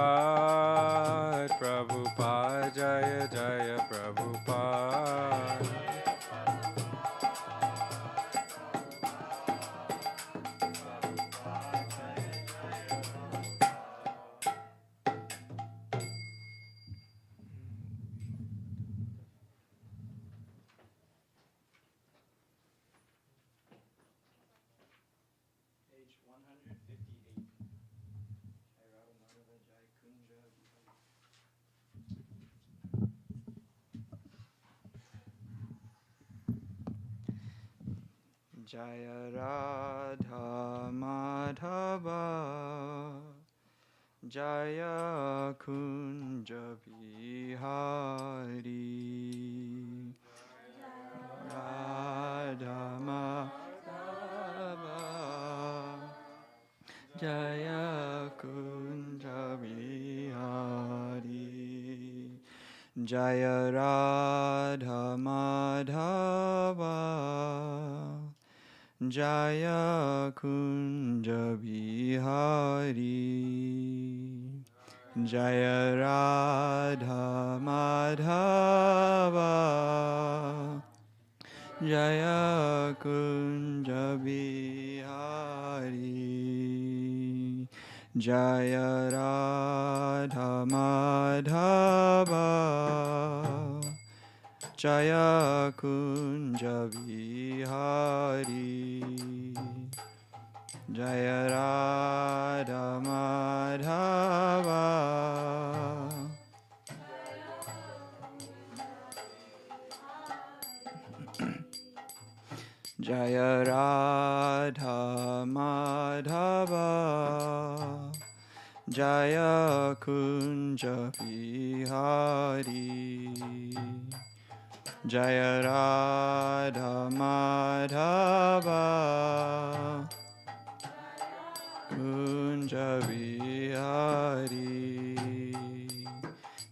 Prabhupada, Prabhupada, Jaya Jaya Prabhupada. Jaya Radha Madhava Jaya Kunja Bihari Radha Madhava Jaya Kunja Bihari Jaya Radha Madhava Jaya Kunja Bihari Jaya Radha Madhava Jaya Kunja Bihari Jaya Radha Madhava Jaya Kunja Bihari Jaya Radha Madhava Jaya Radha Madhava Jaya Kunja Bihari Jaya Radha Madhava Kunja Bihari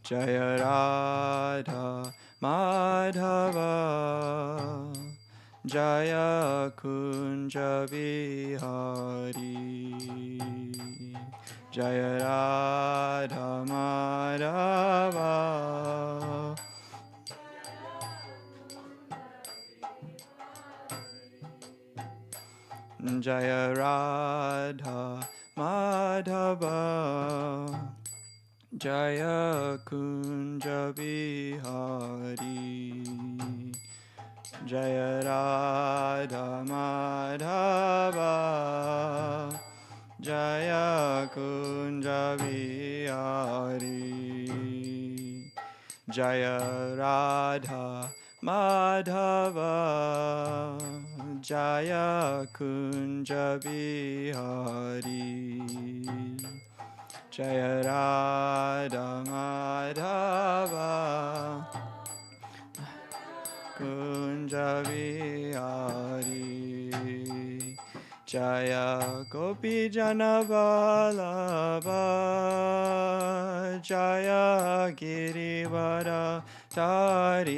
Jaya Radha Madhava Jaya Kunja Bihari Jaya Radha Madhava Jaya Radha Madhava Jaya Kunja Bihari Jaya Radha Madhava Jaya Kunja Bihari Jaya Radha Madhava Jaya Kunja Bihari Jaya Radha Madhava Kunja Bihari Jaya Gopi Jana Vallabha Jaya Girivara Dhari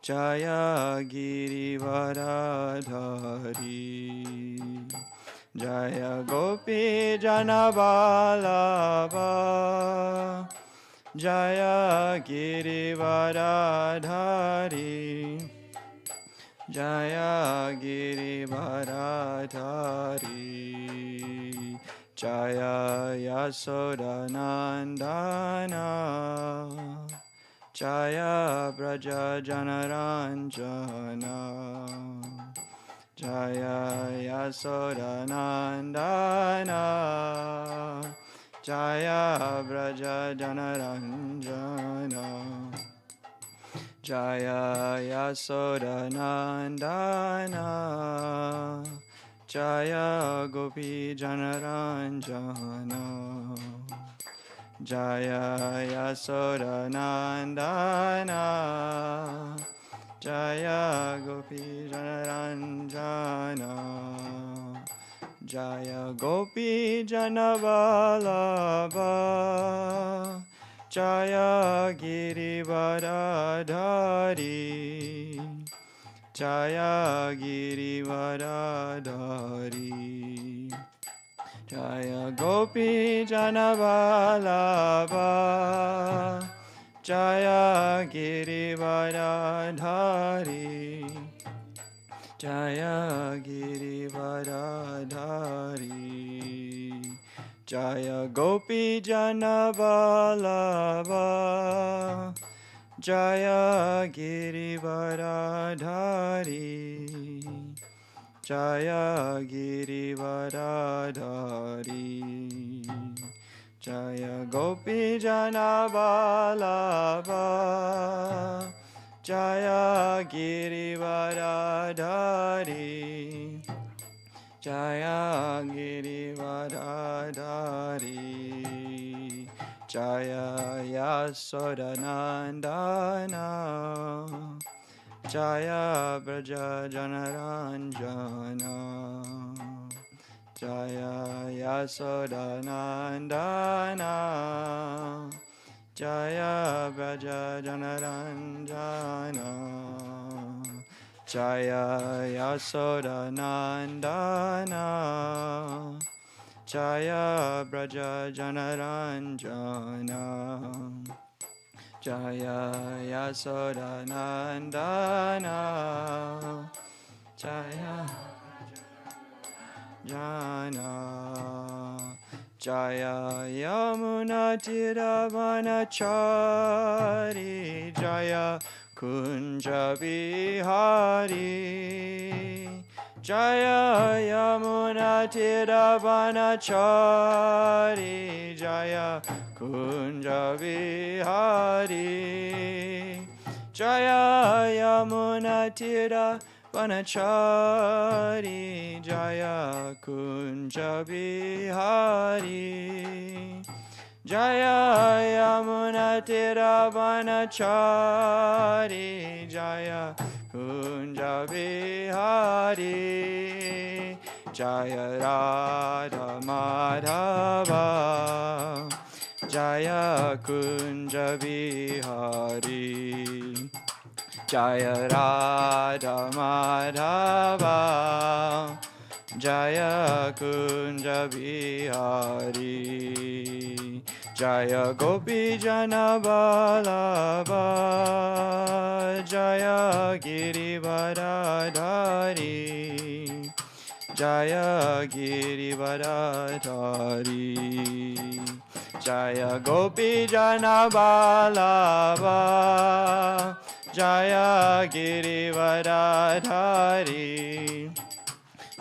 Jaya Girivara Dhari Jaya Gopi Jana Vallabha Jaya Girivara Dhari Jaya Girivara Dhari Jaya Yasoda Nandana Jaya Braja Janaranjana Jaya Yasoda Nandana Jaya Braja Janaranjana Jaya Yasoda Nandana Jaya Gopi Janaranjana Jaya Yasoda Nandana Jaya Gopi Janaranjana Jaya Gopi Janavalabha Jaya Girivardhari Jaya Girivardhari Jaya Gopi Janavalabha Jaya Girivardhari Jaya Girivardhari Jaya Gopi Janavalabha Jaya Girivardhari Jaya Girivardhari Jaya Gopi Janavalabha Jaya Girivardhari Jaya Girivardhari Jaya Yasodanandana Jaya Braja Janaranjana Jaya Yasodanandana Jaya Braja Janaranjana Jaya Yasodanandana Jaya Braja Janaranjana Jaya Yasodanandana Jaya Jana Jaya Yamuna Tiravanachari Jaya Kunja Vihari Jaya Yamuna Tiravanachari Jaya Kunja Vihari Jaya Yamuna Tiravanachari Jaya Kunja Vihari Jaya Yamuna Tiravanachari Jaya Kunja Vihari Jaya Radha Madhava Jaya Kunja Vihari Jaya Radha Madhava Jaya Kunja Vihari Jaya Gopi Janavalabha Jaya Girivardhari Jaya Girivardhari Jaya Gopi Janavalabha Jaya Girivardhari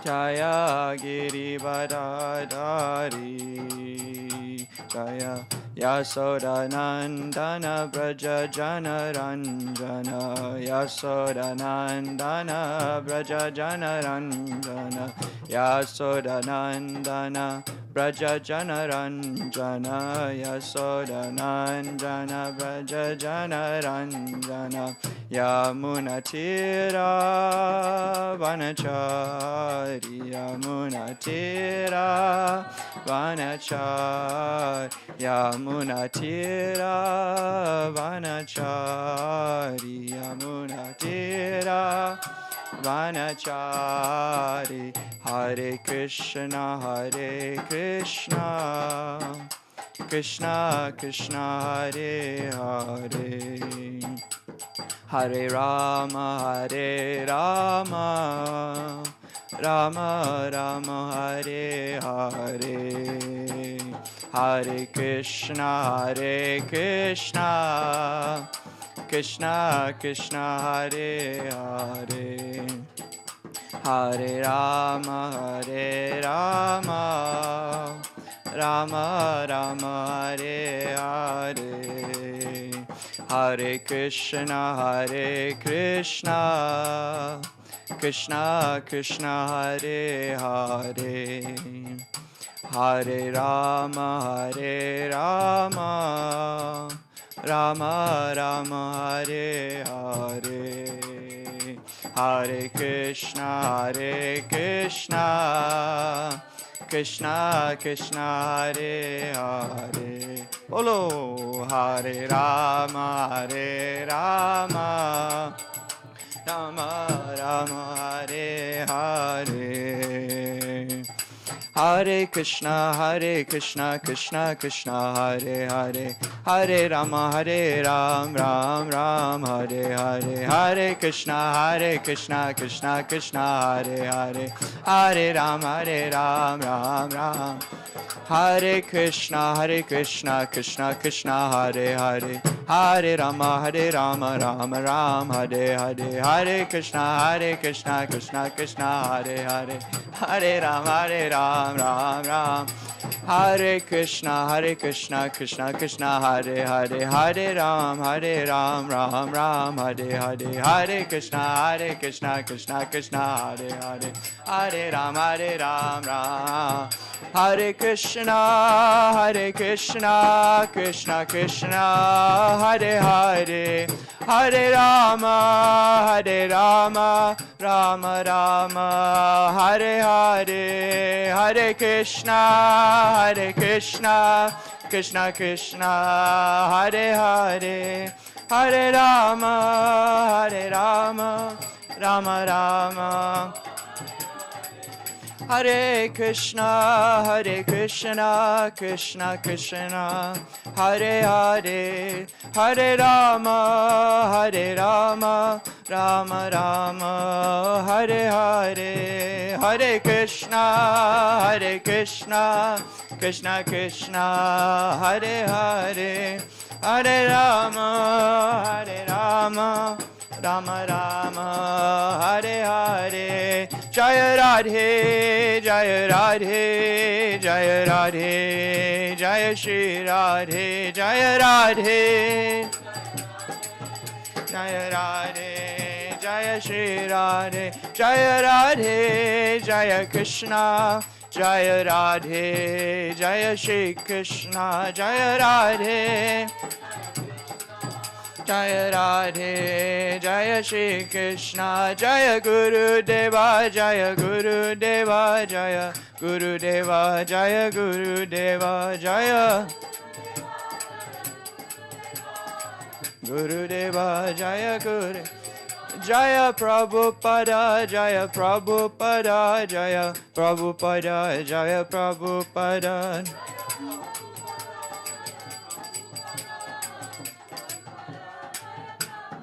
Jaya Girivardhari Jaya Yasodanandana Braja Janaranjana Yasodanandana Braja Janaranjana Yasodanandana Braja Janaranjana Yasodanandana Braja Janaranjana Yamunatira Vanachari Yamunatira Vanachari Yamunatira Vanachari Yamunatira Vanachari Hare Krishna Krishna Krishna Hare Hare Hare Rama Rama Rama Hare Hare Hare Krishna Krishna Krishna Hare Hare Hare Rama Rama Rama Hare Hare Hare Krishna Krishna Krishna Hare Hare Hare Rama Rama Rama Hare Hare Hare Krishna Krishna Krishna Hare Hare Bolo Hare Rama Rama Rama Hare Hare Hare Krishna, Krishna Krishna, Hare Hare, Hare Rama, Ram Ram, Hare Hare, Hare Krishna, Krishna Krishna, Hare Hare, Hare Rama, Ram Ram. Hare Krishna, Krishna Krishna, Hare Hare, Hare Rama, Rama Ram, Hare Hare, Hare Krishna, Krishna Krishna, Hare Hare, Hare Rama, Ram Ram. Hare Krishna, Krishna Krishna, Hare Hare, Hare Ram, Ram Ram, Hare Hare, Hare Krishna, Krishna Krishna, Hare Hare, Hare Ram, Ram. Hare Krishna, Krishna Krishna, Hare Hare, Hare Rama, Rama Rama, Hare Hare, Hare Krishna, Krishna Krishna, Hare Hare, Hare Rama, Rama Rama. Hare Krishna, Krishna Krishna, Hare Hare, Hare Rama, Rama Rama, Hare Hare, Hare Krishna, Krishna Krishna, Hare Hare, Hare Rama, Rama Rama, Hare Hare. Jaya Radhe, Jaya Radhe, Jaya Radhe, Jaya Shri Radhe, Jaya Radhe, Jaya Radhe, Jaya Shri Radhe, Jaya Radhe, Jaya Krishna, Jaya Radhe, Jaya Shri Krishna, Jaya Radhe, Jaya Radhe, Jaya Shri Krishna, Jaya Guru Deva, Jaya Guru Deva, Jaya Guru Deva, Jaya Guru Deva, Jaya Guru Deva, Jaya Guru. Jaya Prabhupada, Jaya Prabhupada, Jaya Prabhupada, Jaya Prabhupada.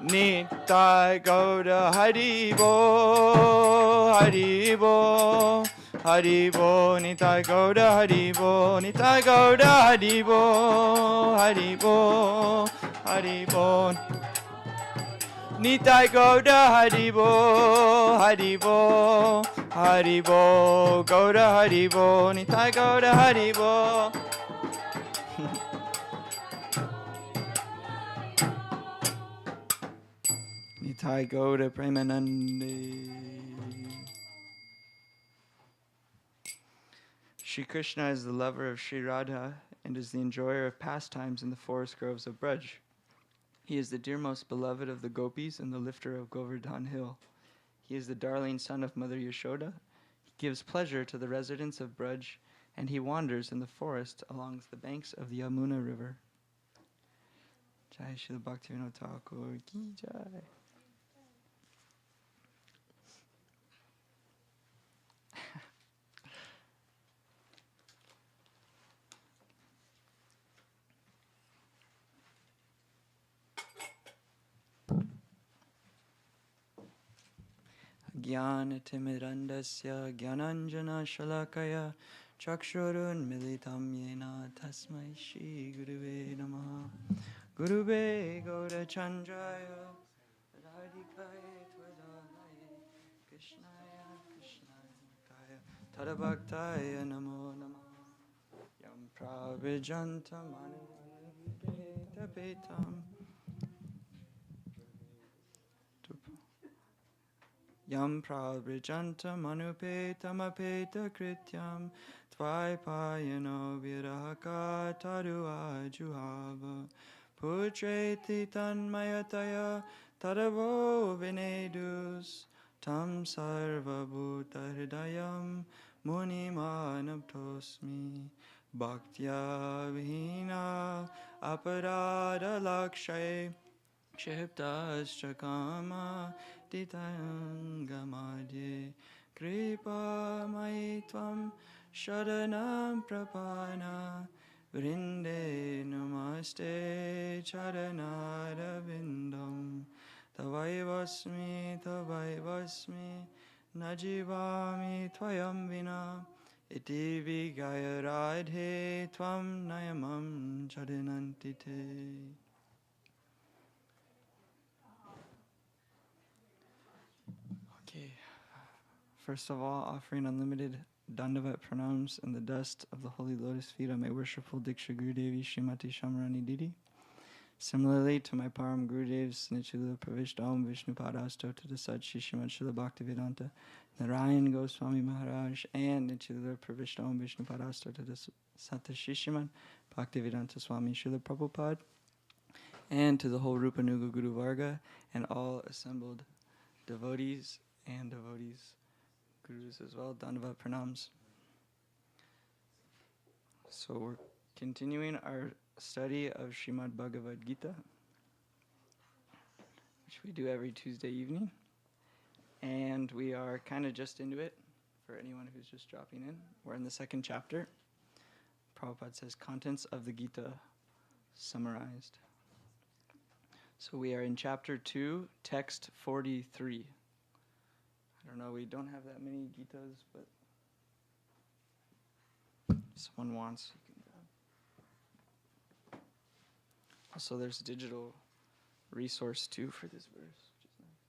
Nitai Gauda Haribo, Haribo, Haribo, Nitai Gauda Haribo, Nitai Gauda Haribo, Haribo, Haribo. Nitai Gauda Haribo, Haribo, Haribo, Gauda Haribo, Nitai Gauda Haribo. Nitai Gauda Premanande. Shri Krishna is the lover of Shri Radha and is the enjoyer of pastimes in the forest groves of Braj. He is the dearmost beloved of the gopis and the lifter of Govardhan Hill. He is the darling son of Mother Yashoda. He gives pleasure to the residents of Braj, and he wanders in the forest along the banks of the Yamuna River. Jai Srila Bhaktivinoda Thakur ki jai. Jnanatimidandasya Jnananjana Shalakaya Chakshurun Militam Yena Tasmai Shri Guruve Namaha. Gurube Gaura Chandraya Radhikaya Twadaya Krishnaya Krishnaya Tadabhaktaya Namo Namaha. Yam Pravijantam Anuvita Petam Yam Pravijantam Anupetam Apeta Krityam Tvaipayano Virahaka Tarua Juhava Putreti Tanmayataya Taravo Vinedus Tam Sarva Bhuta Hridayam Munimanabdosmi Bhaktya Vihina Aparada Lakshay Kshiptascha Kama Titayangamadye Kripa Maitvam Sharanam Prapana Vrinde Namaste Charanarabindam Tavaivasmi Najivami Tvayam Vina Iti Vigaya Radhe Tvam Nayamam Charanantite. Okay, first of all, offering unlimited Dandavat pranams and the dust of the holy lotus feet of my worshipful Diksha Gurudevi Srimati Shamarani Didi. Similarly to my Param Gurudevs Nichila Pravishtam Vishnu Padasto to the Satchi Srimad Srila Bhaktivedanta Narayan Goswami Maharaj and Nichila Pravishtam Vishnu Padasto to the Satashi Srimad Bhaktivedanta Swami Srila Prabhupada and to the whole Rupanuga Guru Varga and all assembled devotees and devotees, gurus as well, Dandavat pranams. So we're continuing our study of Srimad Bhagavad Gita, which we do every Tuesday evening. And we are kind of just into it for anyone who's just dropping in. We're in the second chapter. Prabhupada says, contents of the Gita summarized. So we are in chapter 2, text 43. I don't know, we don't have that many Gitas, but if someone wants, you can grab. Also, there's a digital resource too for this verse. Which is nice.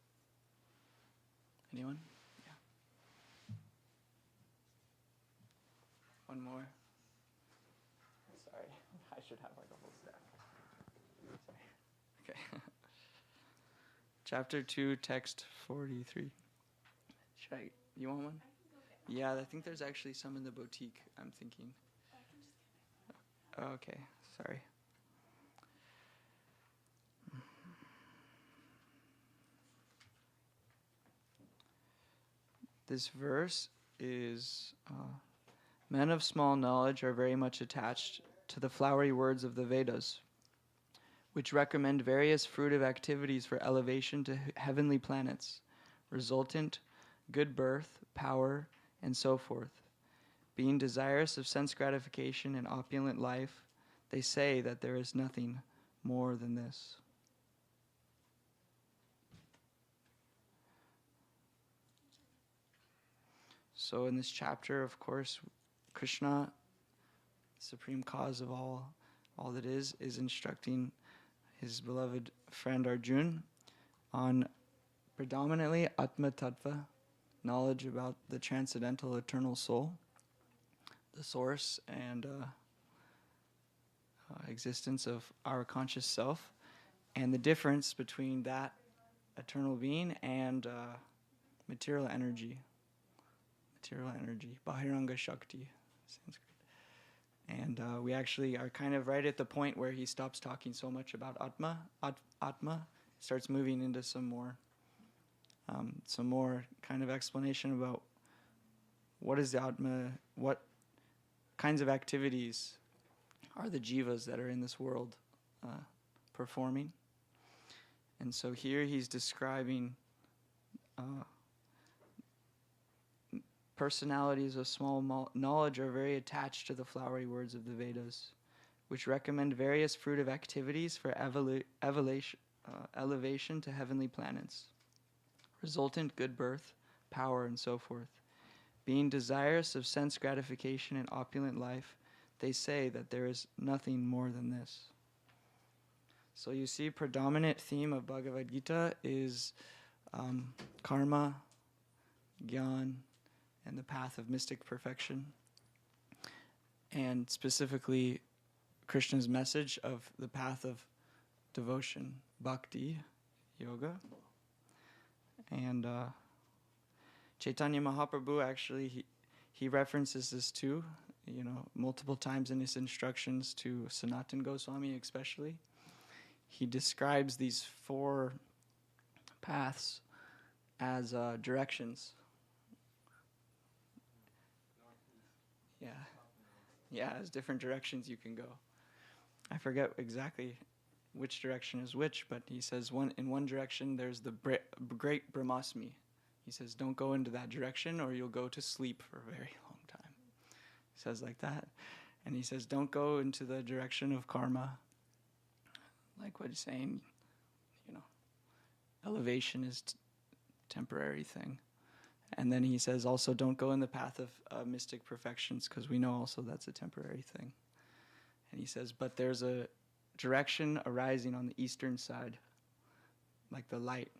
Anyone? Yeah. One more. Sorry, I should have like a whole stack. Sorry. Okay. Chapter 2, text 43. You want one? Yeah, I think there's actually some in the boutique, I'm thinking. Okay, sorry. This verse is, men of small knowledge are very much attached to the flowery words of the Vedas, which recommend various fruitive activities for elevation to heavenly planets, resultant good birth, power, and so forth. Being desirous of sense gratification and opulent life, they say that there is nothing more than this. So in this chapter, of course, Krishna, supreme cause of all that is instructing his beloved friend Arjun on predominantly Atma Tattva, knowledge about the transcendental eternal soul, the source and existence of our conscious self, and the difference between that eternal being and material energy, Bahiranga Shakti, Sanskrit. And we actually are kind of right at the point where he stops talking so much about Atma, starts moving into some more kind of explanation about what is the Atma, what kinds of activities are the jivas that are in this world performing. And so here he's describing personalities of small knowledge are very attached to the flowery words of the Vedas, which recommend various fruitive activities for elevation to heavenly planets, resultant good birth, power, and so forth. Being desirous of sense gratification and opulent life, they say that there is nothing more than this. So you see, predominant theme of Bhagavad Gita is karma, gyan, and the path of mystic perfection. And specifically, Krishna's message of the path of devotion, bhakti, yoga. And Chaitanya Mahaprabhu actually, he references this too, multiple times in his instructions to Sanatana Goswami especially. He describes these 4 paths as directions. Yeah, as different directions you can go. I forget exactly which direction is which, but he says in one direction there's the great Brahmasmi. He says don't go into that direction or you'll go to sleep for a very long time. says like that. And he says, don't go into the direction of karma. Like what he's saying, elevation is temporary thing. And then he says also, don't go in the path of mystic perfections, because we know also that's a temporary thing. And he says, but there's a direction arising on the eastern side, like the light.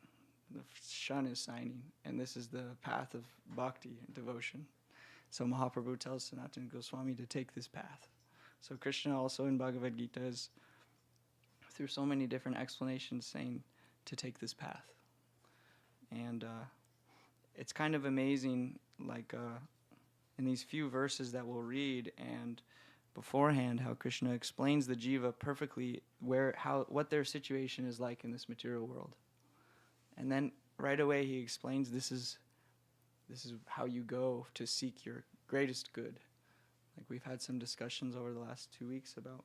The sun is shining, and this is the path of bhakti and devotion. So Mahaprabhu tells Sanatana Goswami to take this path. So Krishna also in Bhagavad Gita is, through so many different explanations, saying to take this path. And it's kind of amazing, like in these few verses that we'll read and beforehand, how Krishna explains the jiva perfectly, what their situation is like in this material world. And then right away he explains this is how you go to seek your greatest good. Like we've had some discussions over the last 2 weeks about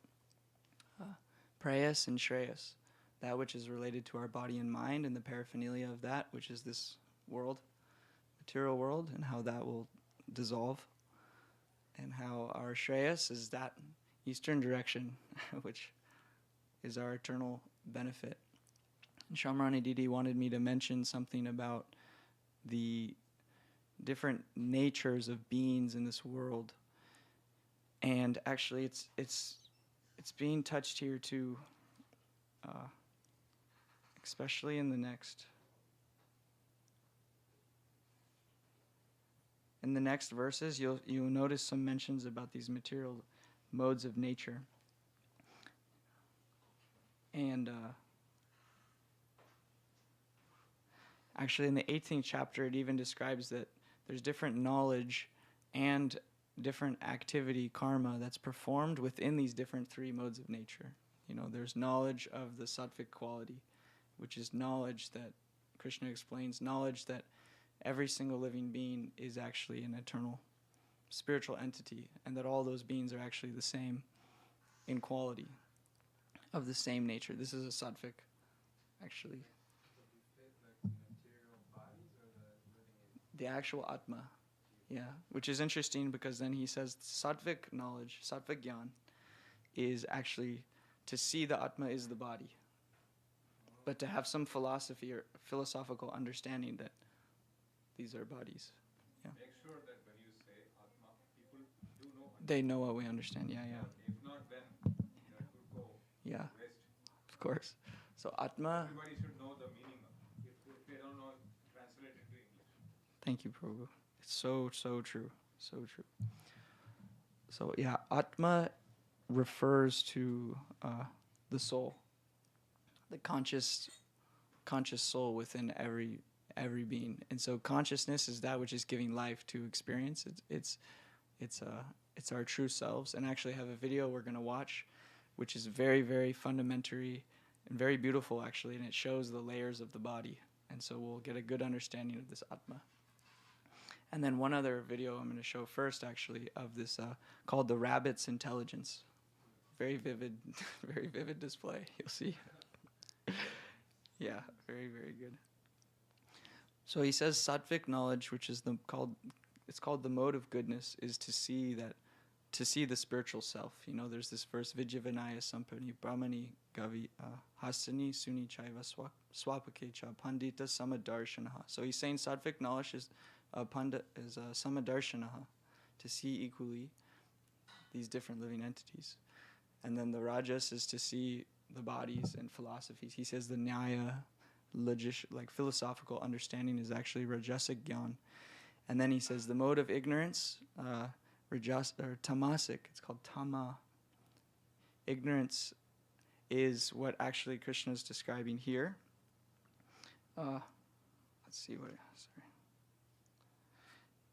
prayas and shreyas, that which is related to our body and mind and the paraphernalia of that, which is this world, material world, and how that will dissolve, and how our shreyas is that eastern direction, which is our eternal benefit. And Shamrani Didi wanted me to mention something about the different natures of beings in this world. And actually it's being touched here too, especially in the next verses. You'll notice some mentions about these material modes of nature. And actually in the 18th chapter it even describes that there's different knowledge and different activity, karma, that's performed within these different three modes of nature. There's knowledge of the sattvic quality, which is knowledge that, Krishna explains, knowledge that every single living being is actually an eternal spiritual entity, and that all those beings are actually the same in quality, of the same nature. This is a sattvic, actually. The actual Atma, yeah, which is interesting because then he says sattvic knowledge, sattvic gyan, is actually to see the Atma is the body, but to have some philosophy or philosophical understanding that these are bodies. Yeah. Make sure that when you say Atma, people do know. They know what we understand. Yeah. If not, then it could go waste. Of course. So Atma. Everybody should know the meaning of it. If they don't know, translate it into English. Thank you, Prabhu. It's so true. So true. So yeah, Atma refers to the soul, the conscious soul within every being. And so consciousness is that which is giving life to experience. It's our true selves. And actually I have a video we're going to watch, which is very, very fundamentary and very beautiful actually, and it shows the layers of the body. And so we'll get a good understanding of this Atma. And then one other video I'm going to show first actually of this called The Rabbit's Intelligence. Very vivid, very vivid display, you'll see. Yeah, very, very good. So he says sattvic knowledge, which is called the mode of goodness, is to see the spiritual self. There's this verse, Vijavanaya Sampani Brahmani Gavi Hasani Suni Chaiva Swapake Cha Pandita Samadarshanaha. So he's saying sattvic knowledge is Samadarshanaha, to see equally these different living entities. And then the rajas is to see the bodies and philosophies. He says the nyaya, like philosophical understanding, is actually rajasic gyan. And then he says the mode of ignorance, tamasic, it's called tama. Ignorance is what actually Krishna is describing here. Let's see what, sorry.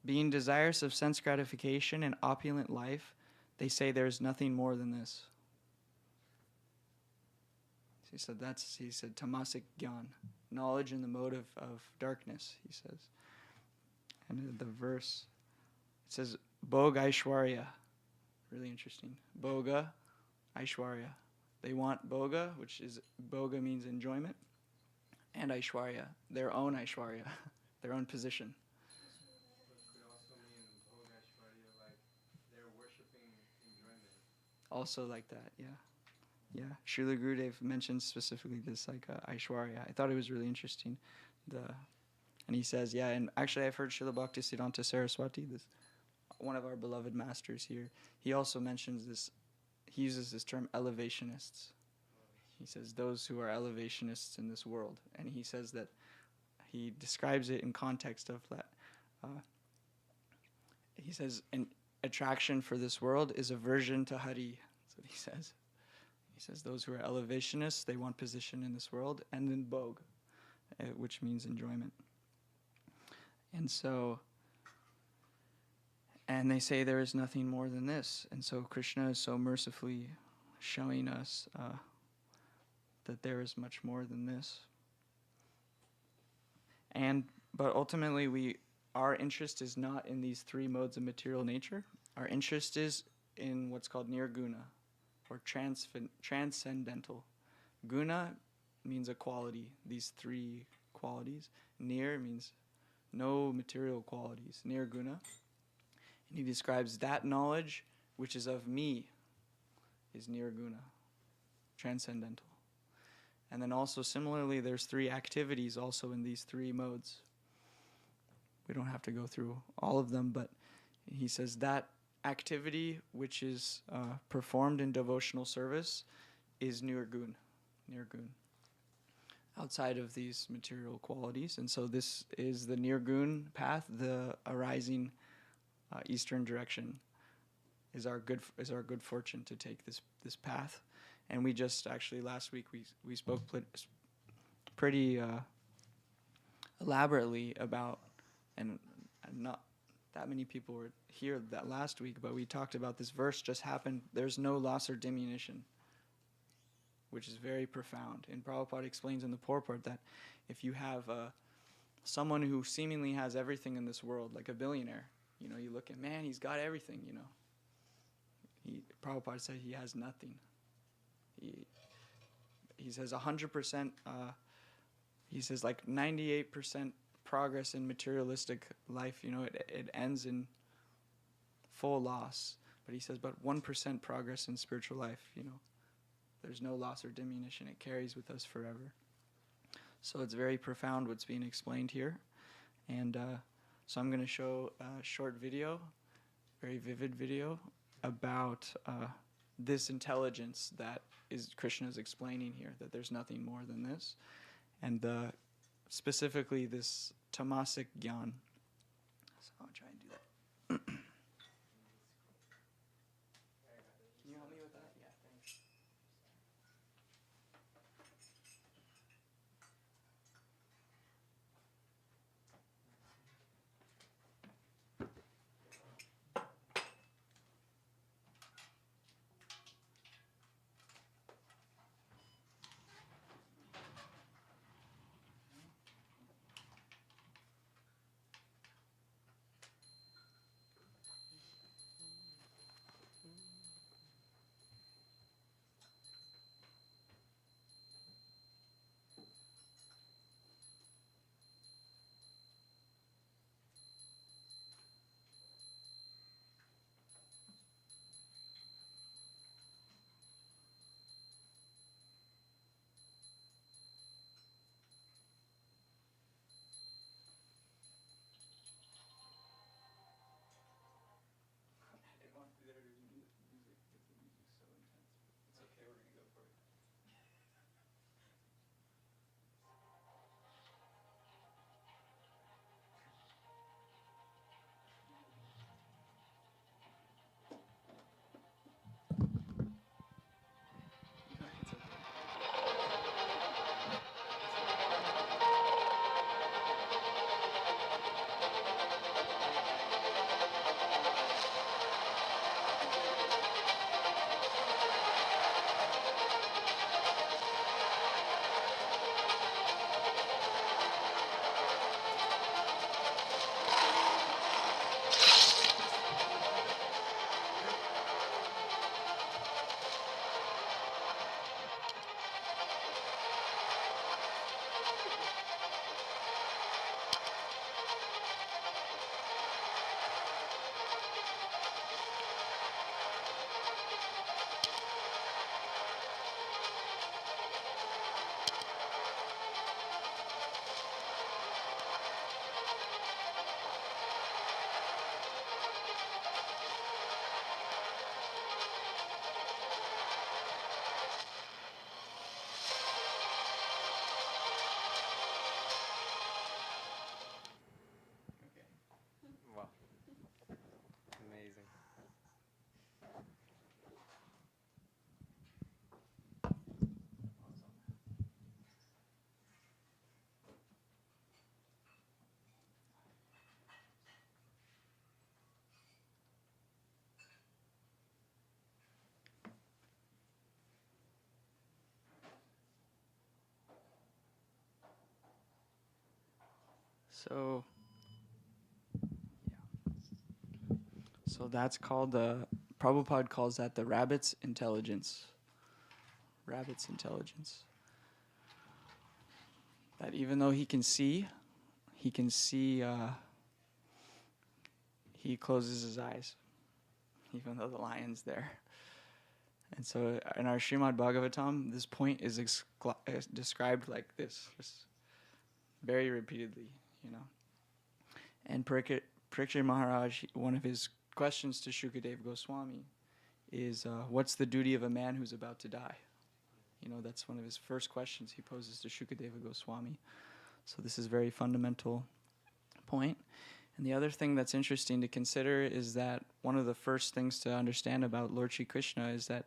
Being desirous of sense gratification and opulent life, they say there's nothing more than this. He said tamasic gyan, knowledge in the mode of darkness, he says. And in the verse, it says Bhoga Aishwarya. Really interesting. Bhoga Aishwarya. They want Bhoga, which is, Bhoga means enjoyment, and Aishwarya, their own Aishwarya, their own position. Could also mean Bhogashwarya, like their worship also like that. Yeah. Srila Gurudev mentions specifically this, like Aishwarya. I thought it was really interesting. And he says, yeah, and actually I've heard Srila Bhaktisiddhanta Saraswati, this one of our beloved masters here. He also mentions this. He uses this term elevationists. He says those who are elevationists in this world, and he says that he describes it in context of that. He says an attraction for this world is aversion to Hari. That's what he says. He says those who are elevationists, they want position in this world, and then bhog, which means enjoyment. And so, and they say there is nothing more than this. And so Krishna is so mercifully showing us that there is much more than this. But ultimately, our interest is not in these three modes of material nature. Our interest is in what's called nirguna, or transcendental. Guna means a quality, these three qualities. Nir means no material qualities, nirguna. And he describes that knowledge which is of me is nirguna, transcendental. And then also similarly, there's three activities also in these three modes. We don't have to go through all of them, but he says that activity which is performed in devotional service is nirgun, outside of these material qualities. And so this is the nirgun path, the arising eastern direction is our good fortune to take this path. And we just actually last week we spoke pretty elaborately about, and not that many people were here that last week, but we talked about this verse just happened. There's no loss or diminution, which is very profound. And Prabhupada explains in the purport that if you have someone who seemingly has everything in this world, like a billionaire, you look at, man, he's got everything, Prabhupada said he has nothing. He says 100%, he says like 98% progress in materialistic life, it ends in full loss. But he says, but 1% progress in spiritual life, there's no loss or diminution. It carries with us forever. So it's very profound what's being explained here. And so I'm going to show a short video, very vivid video, about this intelligence that is Krishna's explaining here, that there's nothing more than this. And specifically this tamasic gyan. So I'll try and do that. Can you help me with that? Yeah, thanks. So, so that's called Prabhupada calls that the rabbit's intelligence. Rabbit's intelligence. That even though he can see, he closes his eyes, even though the lion's there. And so in our Srimad Bhagavatam, this point is described like this, just very repeatedly, you know. And Parikshit Maharaj, one of his questions to Shukadeva Goswami is, what's the duty of a man who's about to die? You know, that's one of his first questions he poses to Shukadeva Goswami. So this is a very fundamental point. And the other thing that's interesting to consider is that one of the first things to understand about Lord Shri Krishna is that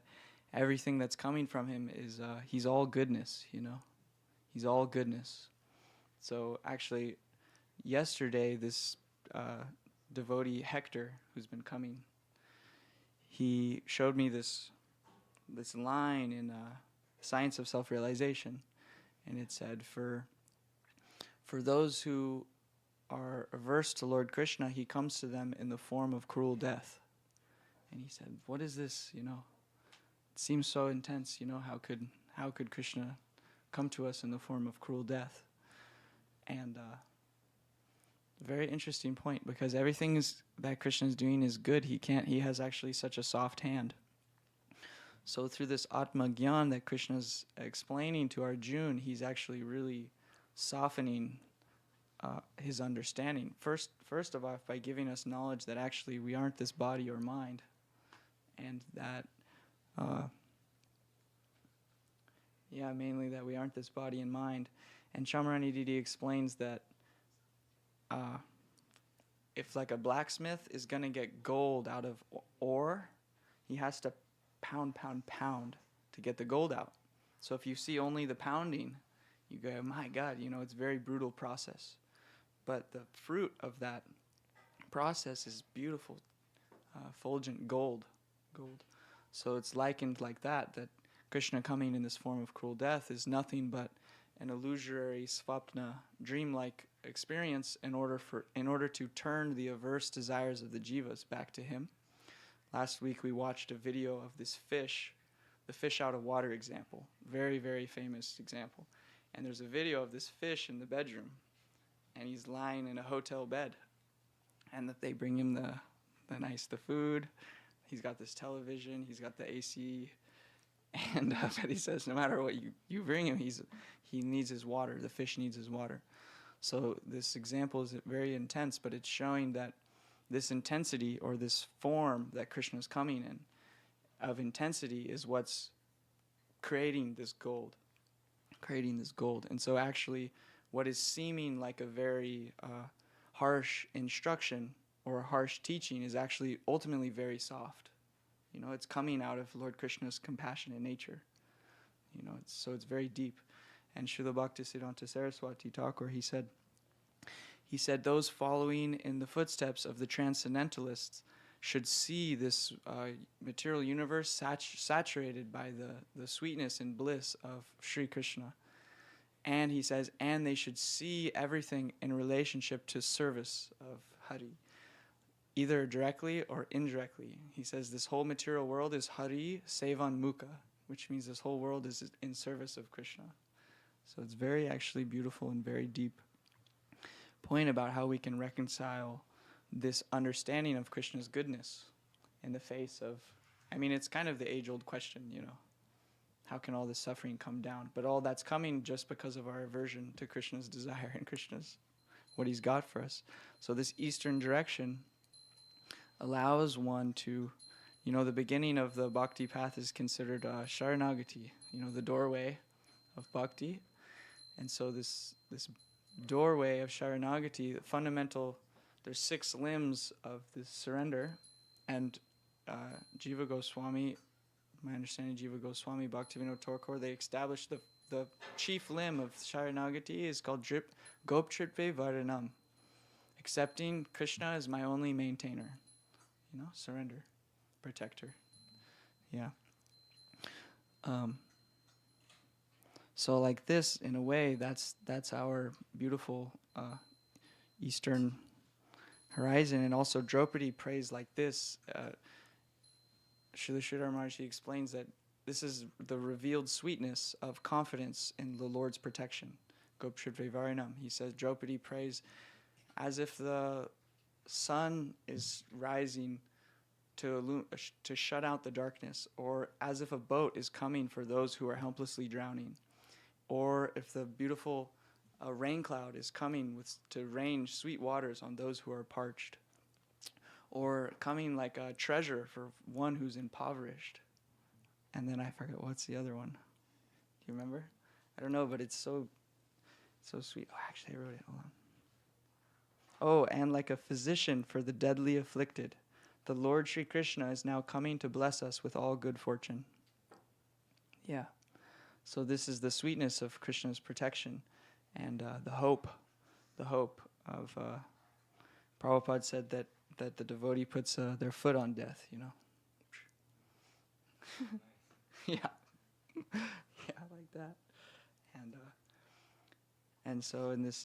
everything that's coming from him is, he's all goodness, you know. He's all goodness. So actually, yesterday, this devotee, Hector, who's been coming, he showed me this line in Science of Self-Realization. And it said, for those who are averse to Lord Krishna, he comes to them in the form of cruel death. And he said, what is this, you know? It seems so intense, you know, how could Krishna come to us in the form of cruel death? And very interesting point, because everything that Krishna is doing is good. He has actually such a soft hand. So through this Atma Gyan that Krishna is explaining to Arjuna, he's actually really softening his understanding. First of all, by giving us knowledge that actually we aren't this body or mind, and that, mainly that we aren't this body and mind. And Chamarani Didi explains that if like a blacksmith is going to get gold out of ore, he has to pound to get the gold out. So if you see only the pounding, you go, my God, you know, it's a very brutal process. But the fruit of that process is beautiful, fulgent gold. So it's likened like that Krishna coming in this form of cruel death is nothing but an illusory svapna, dreamlike experience in order to turn the averse desires of the jivas back to him. Last week we watched a video of this fish, the fish out of water example, very, very famous example. And there's a video of this fish in the bedroom, and he's lying in a hotel bed, and that they bring him the food. He's got this television, he's got the AC, and but he says no matter what you bring him, he needs his water. The fish needs his water. So this example is very intense, but it's showing that this intensity, or this form that Krishna is coming in of intensity, is what's creating this gold. And so actually what is seeming like a very harsh instruction or a harsh teaching is actually ultimately very soft. You know, it's coming out of Lord Krishna's compassionate nature. You know, it's very deep. And Srila Bhaktisiddhanta Saraswati Thakur, he said those following in the footsteps of the transcendentalists should see this material universe saturated by the sweetness and bliss of Sri Krishna. And he says, and they should see everything in relationship to service of Hari, either directly or indirectly. He says this whole material world is Hari Sevan Mukha, which means this whole world is in service of Krishna. So it's very actually beautiful and very deep point about how we can reconcile this understanding of Krishna's goodness in the face of, I mean, it's kind of the age-old question, you know, how can all this suffering come down? But all that's coming just because of our aversion to Krishna's desire and Krishna's, what he's got for us. So this Eastern direction allows one to, you know, the beginning of the bhakti path is considered Sharanagati, you know, the doorway of bhakti. And so this doorway of Sharanagati, the fundamental, there's 6 limbs of this surrender, and Jiva Goswami, my understanding, Jiva Goswami, Bhaktivinoda Thakur, they established the chief limb of Sharanagati is called Goptritve Varanam, accepting Krishna as my only maintainer, you know, surrender, protector. Yeah. So like this, in a way, that's our beautiful eastern horizon. And also Draupadi prays like this. Srila Sridhar Maharaj explains that this is the revealed sweetness of confidence in the Lord's protection. Gopshritve Varinam. He says Draupadi prays as if the sun is rising to shut out the darkness, or as if a boat is coming for those who are helplessly drowning, or if the beautiful rain cloud is coming to rain sweet waters on those who are parched, or coming like a treasure for one who's impoverished. And then I forget, what's the other one? Do you remember? I don't know, but it's so sweet. Oh, actually, I wrote it. Hold on. Oh, and like a physician for the deadly afflicted, the Lord Sri Krishna is now coming to bless us with all good fortune. Yeah. So this is the sweetness of Krishna's protection, and the hope of Prabhupada said that the devotee puts their foot on death, you know. Yeah. Yeah, like that. And so in this